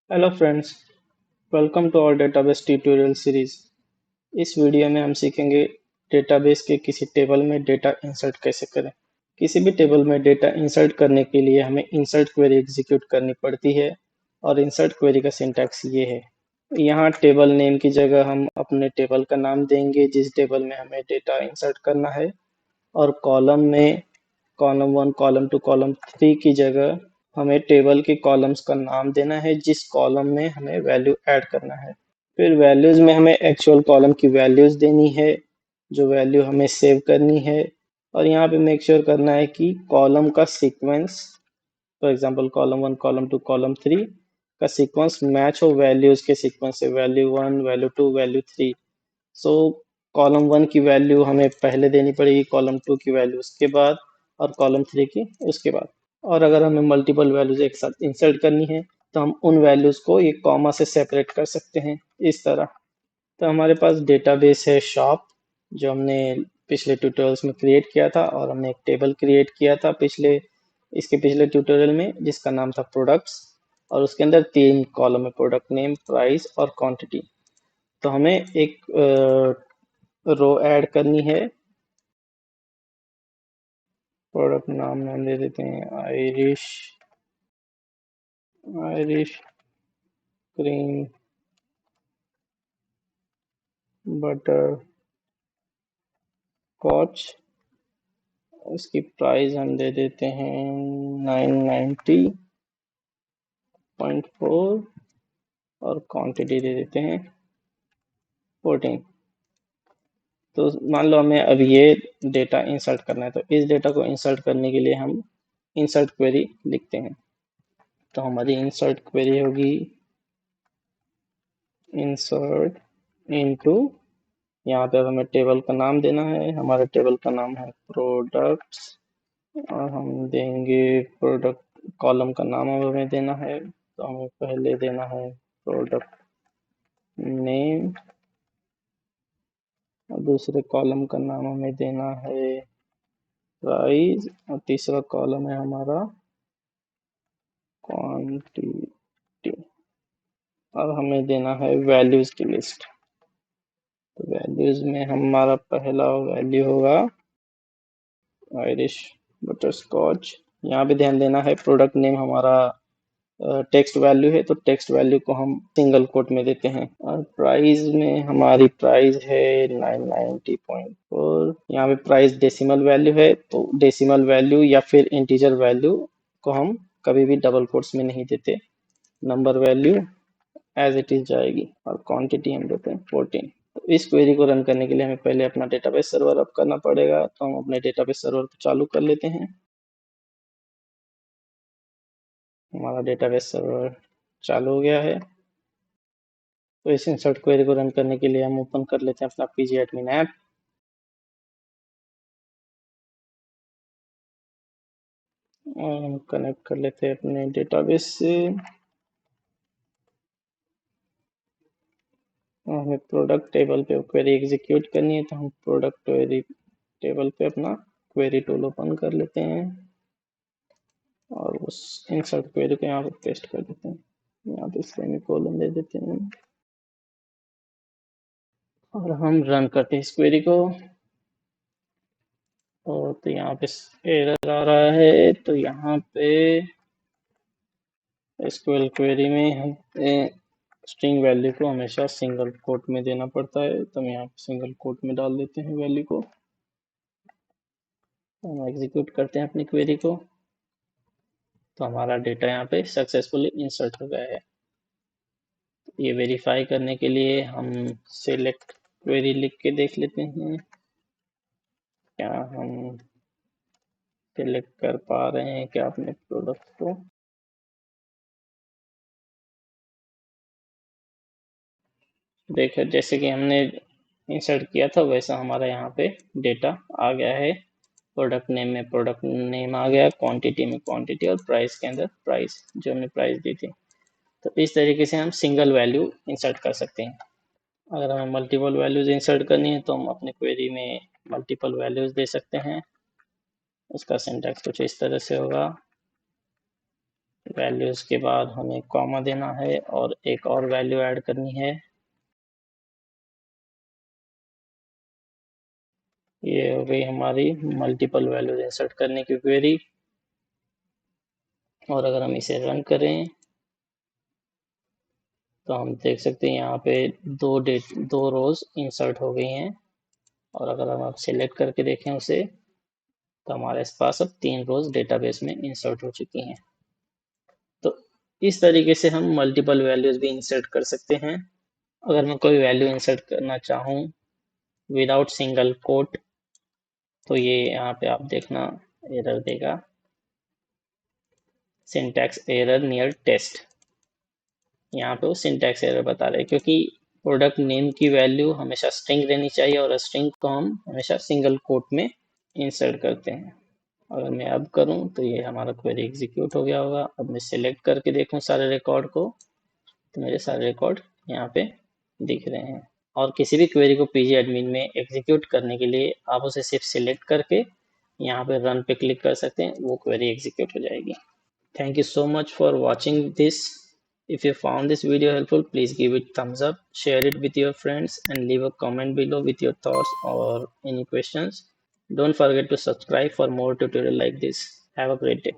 Hello friends, welcome to our database tutorial series. इस video में हम सीखेंगे डेटाबेस के किसी टेबल में डेटा इंसर्ट कैसे करें। किसी भी टेबल में डेटा इंसर्ट करने के लिए हमें इंसर्ट क्वेरी एग्जीक्यूट करनी पड़ती है और इंसर्ट क्वेरी का सिंटैक्स ये है। यहाँ टेबल नेम की जगह हम अपने टेबल का नाम देंगे जिस टेबल में हमें डेटा इंसर्ट करना है, और कॉलम में कॉलम 1 कॉलम 2 कॉलम 3 की जगह हमें टेबल के कॉलम्स का नाम देना है जिस कॉलम में हमें वैल्यू ऐड करना है। फिर वैल्यूज में हमें एक्चुअल कॉलम की वैल्यूज देनी है जो वैल्यू हमें सेव करनी है, और यहाँ पे मेक श्योर करना है कि कॉलम का sequence, for example column 1 column 2 column 3 का सीक्वेंस मैच हो वैल्यूज के सीक्वेंस से, वैल्यू 1 वैल्यू 2 वैल्यू 3। सो कॉलम 1 की वैल्यू हमें पहले देनी पड़ेगी, कॉलम 2 की वैल्यू उसके बाद, और कॉलम 3 की उसके बाद। और अगर हमें मल्टीपल वैल्यूज एक साथ इंसर्ट करनी है तो हम उन वैल्यूज को एक कॉमा से सेपरेट कर सकते हैं इस तरह। तो हमारे पास डेटाबेस है शॉप, जो हमने पिछले ट्यूटोरियल्स में क्रिएट किया था, और हमने एक टेबल क्रिएट किया था इसके पिछले ट्यूटोरियल में जिसका नाम था प्रोडक्ट्स, और उसके अंदर 3 कॉलम है, प्रोडक्ट नेम, प्राइस और क्वांटिटी। तो हमें एक रो ऐड करनी है। प्रोडक्ट नाम हम दे देते हैं Irish Irish cream butterscotch. उसकी प्राइस हम दे देते हैं 990.4, और क्वांटिटी दे देते हैं 14। तो मान लो हमें अब ये डेटा इंसर्ट करना है, तो इस डेटा को इंसर्ट करने के लिए हम इंसर्ट क्वेरी लिखते हैं। तो हमारी इंसर्ट क्वेरी होगी इंसर्ट इनटू, यहाँ पे हमें टेबल का नाम देना है, हमारे टेबल का नाम है प्रोडक्ट्स, और हम देंगे प्रोडक्ट कॉलम का नाम अब हमें देना है, तो हमें पहले देना है प्रोडक्ट नेम, और दूसरे कॉलम का नाम हमें देना है प्राइस, और तीसरा कॉलम है हमारा क्वांटिटी, और हमें देना है वैल्यूज की लिस्ट। तो वैल्यूज में हमारा पहला वैल्यू होगा आयरिश बटर स्कॉच। यहाँ पे ध्यान देना है प्रोडक्ट नेम हमारा टेक्स्ट वैल्यू है, तो टेक्स्ट वैल्यू को हम सिंगल कोट में देते हैं। और प्राइस में हमारी प्राइस है 990.4। यहाँ पे प्राइस डेसिमल वैल्यू है, तो डेसिमल वैल्यू या फिर इंटीजर वैल्यू को हम कभी भी डबल कोट्स में नहीं देते, number value as it is जाएगी, और क्वांटिटी हम देते हैं 14। तो इस क्वेरी को रन करने के लिए हमें पहले अपना डेटाबेस सर्वर अप करना पड़ेगा, तो हम अपने डेटाबेस सर्वर को चालू कर लेते हैं। हमारा डेटाबेस सर्वर चालू हो गया है। तो इस इंसर्ट क्वेरी को रन करने के लिए हम ओपन कर लेते हैं अपना पीजी एडमिन ऐप, और हम कनेक्ट कर लेते हैं अपने डेटाबेस से। और हमें प्रोडक्ट टेबल पे क्वेरी एग्जीक्यूट करनी है, तो हम प्रोडक्ट क्वेरी टेबल पे अपना क्वेरी टूल ओपन कर लेते हैं, और उस इंसर्ट क्वेरी को यहाँ पे पेस्ट कर देते हैं। यहाँ पे सेमीकोलन दे देते हैं, और हम रन करते हैं इस क्वेरी को। और तो यहाँ पे एरर आ रहा है, तो यहाँ पे एसक्यूएल क्वेरी में हम स्ट्रिंग वैल्यू को हमेशा सिंगल कोट में देना पड़ता है, तो हम यहाँ पे सिंगल कोट में डाल देते हैं वैल्यू को। हम एग्जीक्यूट करते हैं अपनी क्वेरी को, तो हमारा डेटा यहाँ पे सक्सेसफुली इंसर्ट हो गया है। ये वेरीफाई करने के लिए हम सिलेक्ट क्वेरी लिख के देख लेते हैं क्या हम सिलेक्ट कर पा रहे हैं क्या अपने प्रोडक्ट को। देखो जैसे कि हमने इंसर्ट किया था वैसा हमारा यहाँ पे डेटा आ गया है। प्रोडक्ट नेम में प्रोडक्ट नेम आ गया, क्वांटिटी में क्वांटिटी, और प्राइस के अंदर प्राइस जो हमने प्राइस दी थी। तो इस तरीके से हम सिंगल वैल्यू इंसर्ट कर सकते हैं। अगर हमें मल्टीपल वैल्यूज इंसर्ट करनी है तो हम अपने क्वेरी में मल्टीपल वैल्यूज दे सकते हैं। उसका सिंटैक्स कुछ इस तरह से होगा, वैल्यूज के बाद हमें कॉमा देना है और एक और वैल्यू ऐड करनी है। ये हो गई हमारी मल्टीपल वैल्यूज इंसर्ट करने की क्वेरी। और अगर हम इसे रन करें तो हम देख सकते हैं यहाँ पे दो रोज इंसर्ट हो गई हैं। और अगर हम अब सिलेक्ट करके देखें उसे तो हमारे पास अब 3 रोज डेटाबेस में इंसर्ट हो चुकी हैं। तो इस तरीके से हम मल्टीपल वैल्यूज भी इंसर्ट कर सकते हैं। अगर मैं कोई वैल्यू इंसर्ट करना चाहूँ विदाउट सिंगल कोट तो ये यहाँ पे आप देखना एरर देगा, सिंटैक्स एरर नियर टेस्ट। यहाँ पे वो सिंटैक्स एरर बता रहे हैं क्योंकि प्रोडक्ट नेम की वैल्यू हमेशा स्ट्रिंग रहनी चाहिए और स्ट्रिंग को हम हमेशा सिंगल कोट में इंसर्ट करते हैं। अगर मैं अब करूं तो ये हमारा क्वेरी एग्जीक्यूट हो गया होगा। अब मैं सिलेक्ट करके देखूं सारे रिकॉर्ड को तो मेरे सारे रिकॉर्ड यहाँ पे दिख रहे हैं। और किसी भी क्वेरी को पीजी एडमिन में एग्जीक्यूट करने के लिए आप उसे सिर्फ सिलेक्ट करके यहाँ पे रन पे क्लिक कर सकते हैं, वो क्वेरी एग्जीक्यूट हो जाएगी। Thank you so much for watching this. If you found this video helpful, please give it thumbs up, share it with your friends and leave a comment below with your thoughts or any questions. Don't forget to subscribe for more tutorial like this. Have a great day.